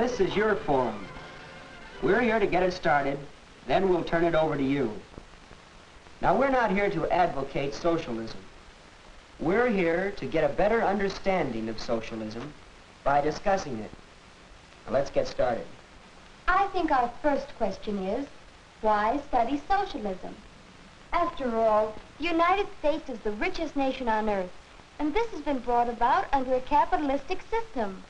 This is your forum. We're here to get it started, then we'll turn it over to you. Now, we're not here to advocate socialism. We're here to get a better understanding of socialism by discussing it. Now, let's get started. I think our first question is, why study socialism? After all, the United States is the richest nation on earth, and this has been brought about under a capitalistic system.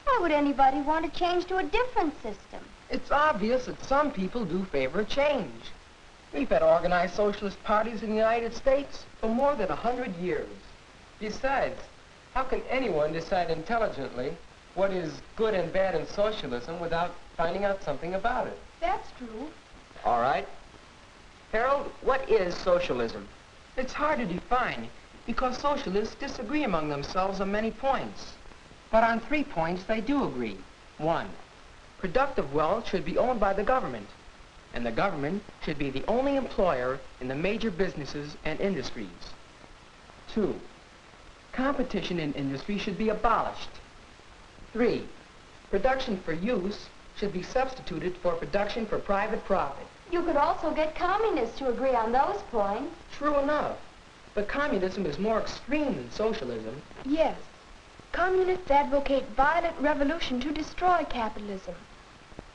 Why would anybody want to change to a different system? It's obvious that some people do favor change. We've had organized socialist parties in the United States for more than 100 years. Besides, how can anyone decide intelligently what is good and bad in socialism without finding out something about it? That's true. All right. Harold, what is socialism? It's hard to define because socialists disagree among themselves on many points. But on 3 points, they do agree. 1, productive wealth should be owned by the government, and the government should be the only employer in the major businesses and industries. 2, competition in industry should be abolished. 3, production for use should be substituted for production for private profit. You could also get communists to agree on those points. True enough, but communism is more extreme than socialism. Yes. Communists advocate violent revolution to destroy capitalism,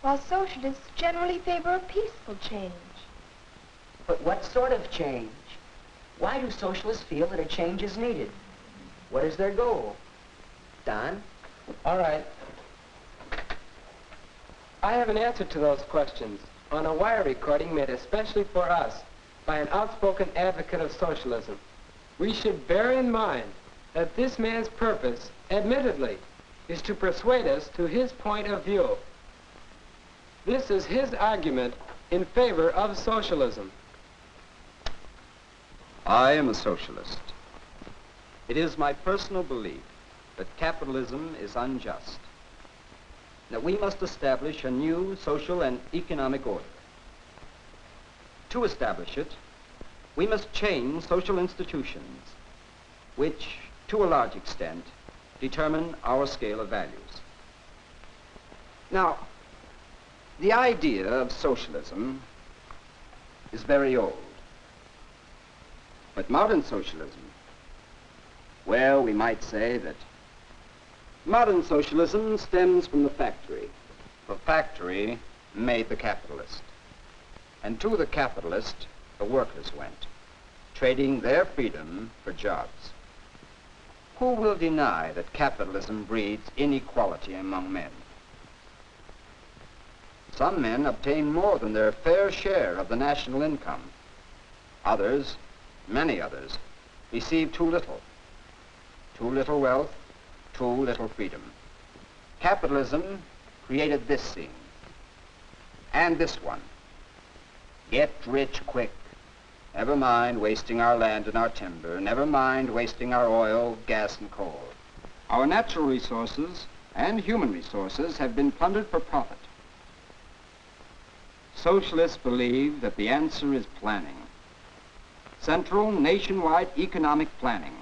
while socialists generally favor a peaceful change. But what sort of change? Why do socialists feel that a change is needed? What is their goal? Don? All right. I have an answer to those questions on a wire recording made especially for us by an outspoken advocate of socialism. We should bear in mind that this man's purpose, admittedly, is to persuade us to his point of view. This is his argument in favor of socialism. I am a socialist. It is my personal belief that capitalism is unjust, that we must establish a new social and economic order. To establish it, we must change social institutions, which, to a large extent, determine our scale of values. Now, the idea of socialism is very old. But modern socialism, well, we might say that modern socialism stems from the factory. The factory made the capitalist. And to the capitalist, the workers went, trading their freedom for jobs. Who will deny that capitalism breeds inequality among men? Some men obtain more than their fair share of the national income. Others, many others, receive too little. Too little wealth, too little freedom. Capitalism created this scene, and this one. Get rich quick. Never mind wasting our land and our timber. Never mind wasting our oil, gas, and coal. Our natural resources and human resources have been plundered for profit. Socialists believe that the answer is planning. Central, nationwide economic planning.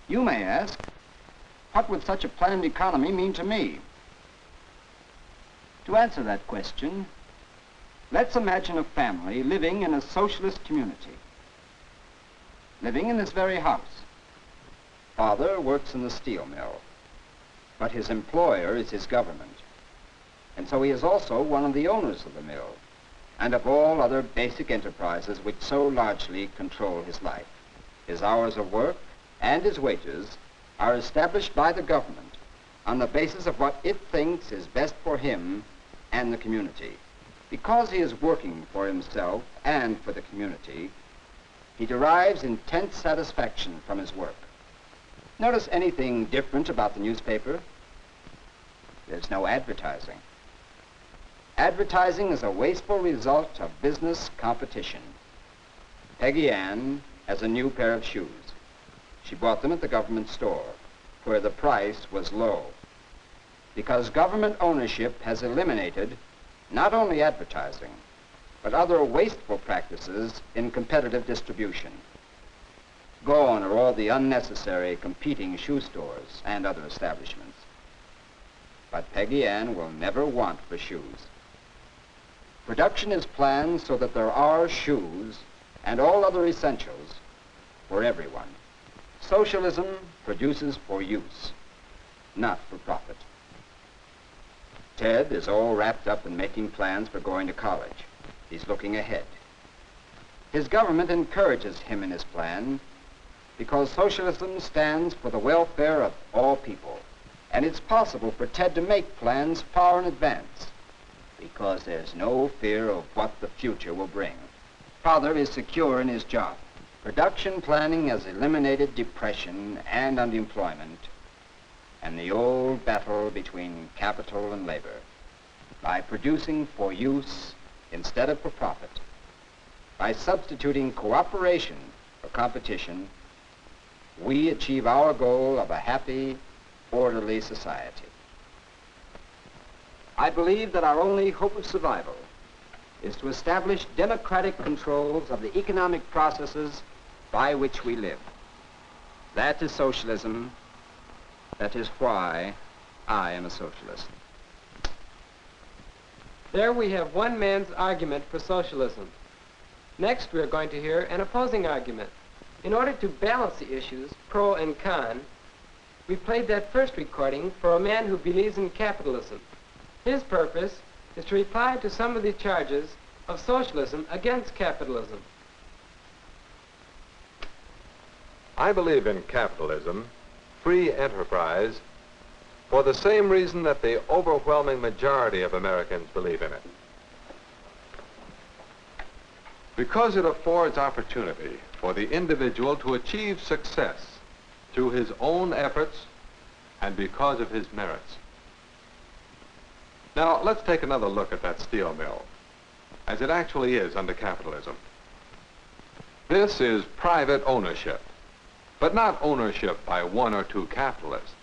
You may ask, what would such a planned economy mean to me? To answer that question, let's imagine a family living in a socialist community. Living in this very house. Father works in the steel mill, but his employer is his government. And so he is also one of the owners of the mill and of all other basic enterprises which so largely control his life. His hours of work and his wages are established by the government on the basis of what it thinks is best for him and the community. Because he is working for himself and for the community, he derives intense satisfaction from his work. Notice anything different about the newspaper? There's no advertising. Advertising is a wasteful result of business competition. Peggy Ann has a new pair of shoes. She bought them at the government store, where the price was low. Because government ownership has eliminated not only advertising, but other wasteful practices in competitive distribution. Gone are all the unnecessary competing shoe stores and other establishments. but Peggy Ann will never want for shoes. Production is planned so that there are shoes and all other essentials for everyone. Socialism produces for use, not for profit. Ted is all wrapped up in making plans for going to college. He's looking ahead. His government encourages him in his plan because socialism stands for the welfare of all people. And it's possible for Ted to make plans far in advance because there's no fear of what the future will bring. Father is secure in his job. Production planning has eliminated depression and unemployment and the old battle between capital and labor. By producing for use instead of for profit, by substituting cooperation for competition, we achieve our goal of a happy, orderly society. I believe that our only hope of survival is to establish democratic controls of the economic processes by which we live. That is socialism. That is why I am a socialist. There we have one man's argument for socialism. Next, we are going to hear an opposing argument. In order to balance the issues, pro and con, we played that first recording for a man who believes in capitalism. His purpose is to reply to some of the charges of socialism against capitalism. I believe in capitalism, free enterprise, for the same reason that the overwhelming majority of Americans believe in it. Because it affords opportunity for the individual to achieve success through his own efforts and because of his merits. Now, let's take another look at that steel mill, as it actually is under capitalism. This is private ownership, but not ownership by one or two capitalists.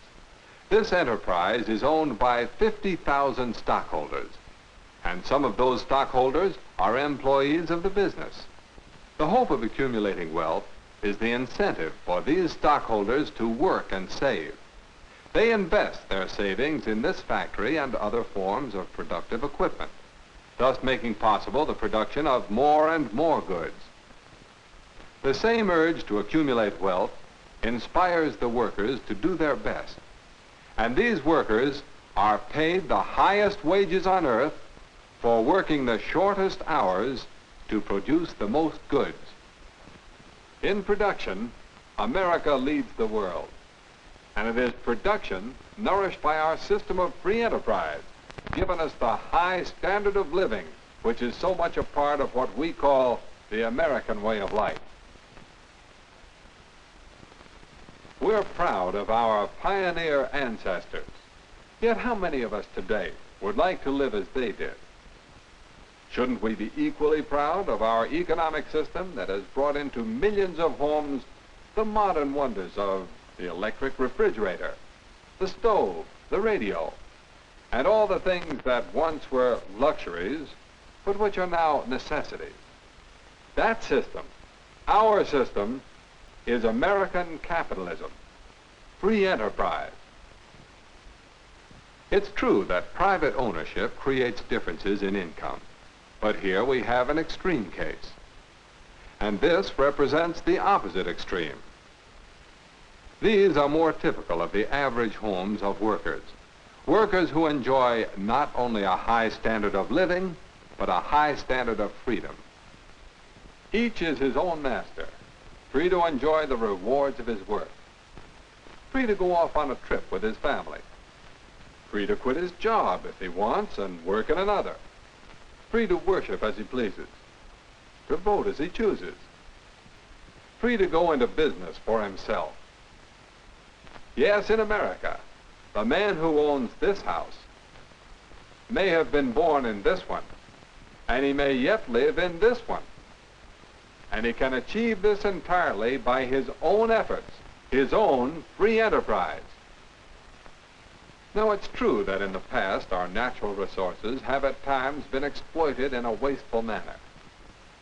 This enterprise is owned by 50,000 stockholders, and some of those stockholders are employees of the business. The hope of accumulating wealth is the incentive for these stockholders to work and save. They invest their savings in this factory and other forms of productive equipment, thus making possible the production of more and more goods. The same urge to accumulate wealth inspires the workers to do their best, and these workers are paid the highest wages on earth for working the shortest hours to produce the most goods. In production, America leads the world, and it is production nourished by our system of free enterprise, giving us the high standard of living, which is so much a part of what we call the American way of life. We're proud of our pioneer ancestors, yet how many of us today would like to live as they did? Shouldn't we be equally proud of our economic system that has brought into millions of homes the modern wonders of the electric refrigerator, the stove, the radio, and all the things that once were luxuries, but which are now necessities? That system, our system, is American capitalism, free enterprise. It's true that private ownership creates differences in income, but here we have an extreme case, and this represents the opposite extreme. These are more typical of the average homes of workers who enjoy not only a high standard of living, but a high standard of freedom. Each is his own master, free to enjoy the rewards of his work, free to go off on a trip with his family, free to quit his job if he wants and work in another, free to worship as he pleases, to vote as he chooses, free to go into business for himself. Yes, in America, the man who owns this house may have been born in this one, and he may yet live in this one. And he can achieve this entirely by his own efforts, his own free enterprise. Now, it's true that in the past our natural resources have at times been exploited in a wasteful manner.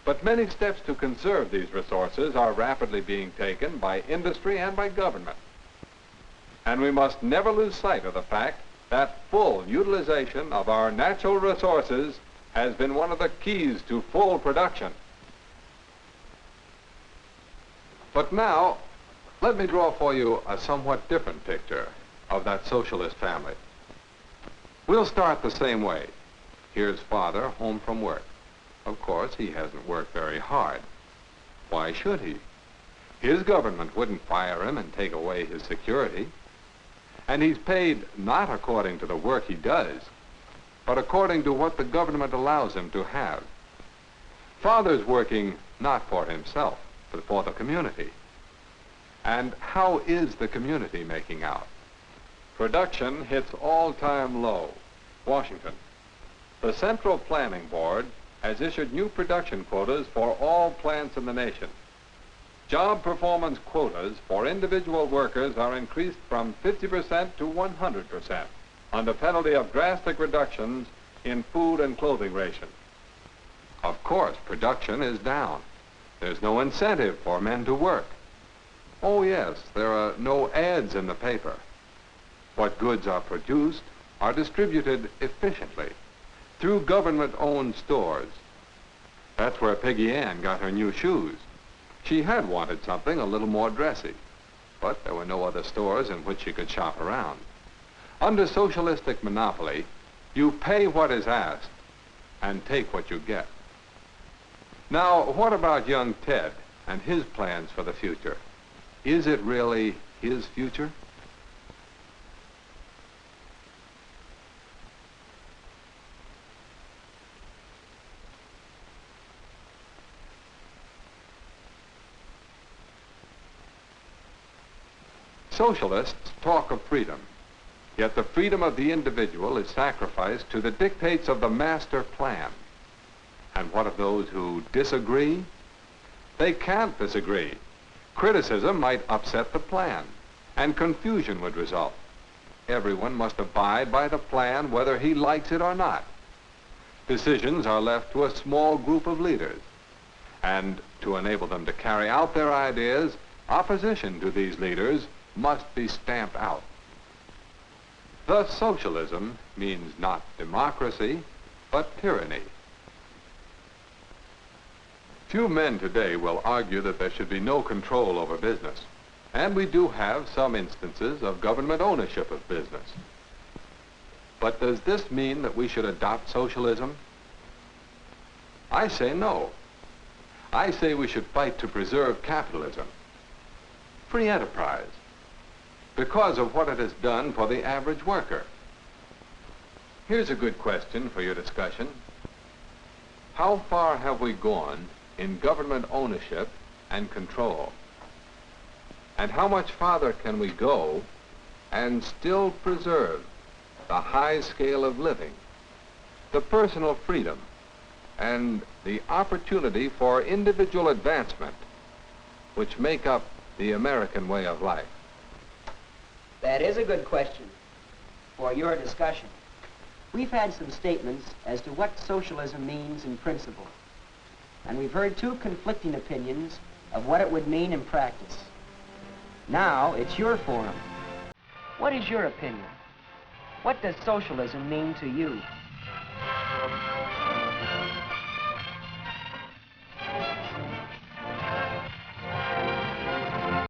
But many steps to conserve these resources are rapidly being taken by industry and by government. And we must never lose sight of the fact that full utilization of our natural resources has been one of the keys to full production. But now, let me draw for you a somewhat different picture of that socialist family. We'll start the same way. Here's father home from work. Of course, he hasn't worked very hard. Why should he? His government wouldn't fire him and take away his security. And he's paid not according to the work he does, but according to what the government allows him to have. Father's working not for himself, but for the community. And how is the community making out? Production hits all-time low. Washington. The Central Planning Board has issued new production quotas for all plants in the nation. Job performance quotas for individual workers are increased from 50% to 100% under penalty of drastic reductions in food and clothing ration. Of course, production is down. There's no incentive for men to work. Oh yes, there are no ads in the paper. What goods are produced are distributed efficiently through government-owned stores. That's where Peggy Ann got her new shoes. She had wanted something a little more dressy, but there were no other stores in which she could shop around. Under socialistic monopoly, you pay what is asked and take what you get. Now, what about young Ted and his plans for the future? Is it really his future? Socialists talk of freedom, yet the freedom of the individual is sacrificed to the dictates of the master plan. And what of those who disagree? They can't disagree. Criticism might upset the plan, and confusion would result. Everyone must abide by the plan whether he likes it or not. Decisions are left to a small group of leaders, and to enable them to carry out their ideas, opposition to these leaders must be stamped out. Thus, socialism means not democracy, but tyranny. Few men today will argue that there should be no control over business, and we do have some instances of government ownership of business. But does this mean that we should adopt socialism? I say no. I say we should fight to preserve capitalism, free enterprise, because of what it has done for the average worker. Here's a good question for your discussion. How far have we gone in government ownership and control? And how much farther can we go and still preserve the high scale of living, the personal freedom, and the opportunity for individual advancement, which make up the American way of life? That is a good question for your discussion. We've had some statements as to what socialism means in principle, and we've heard two conflicting opinions of what it would mean in practice. Now, it's your forum. What is your opinion? What does socialism mean to you?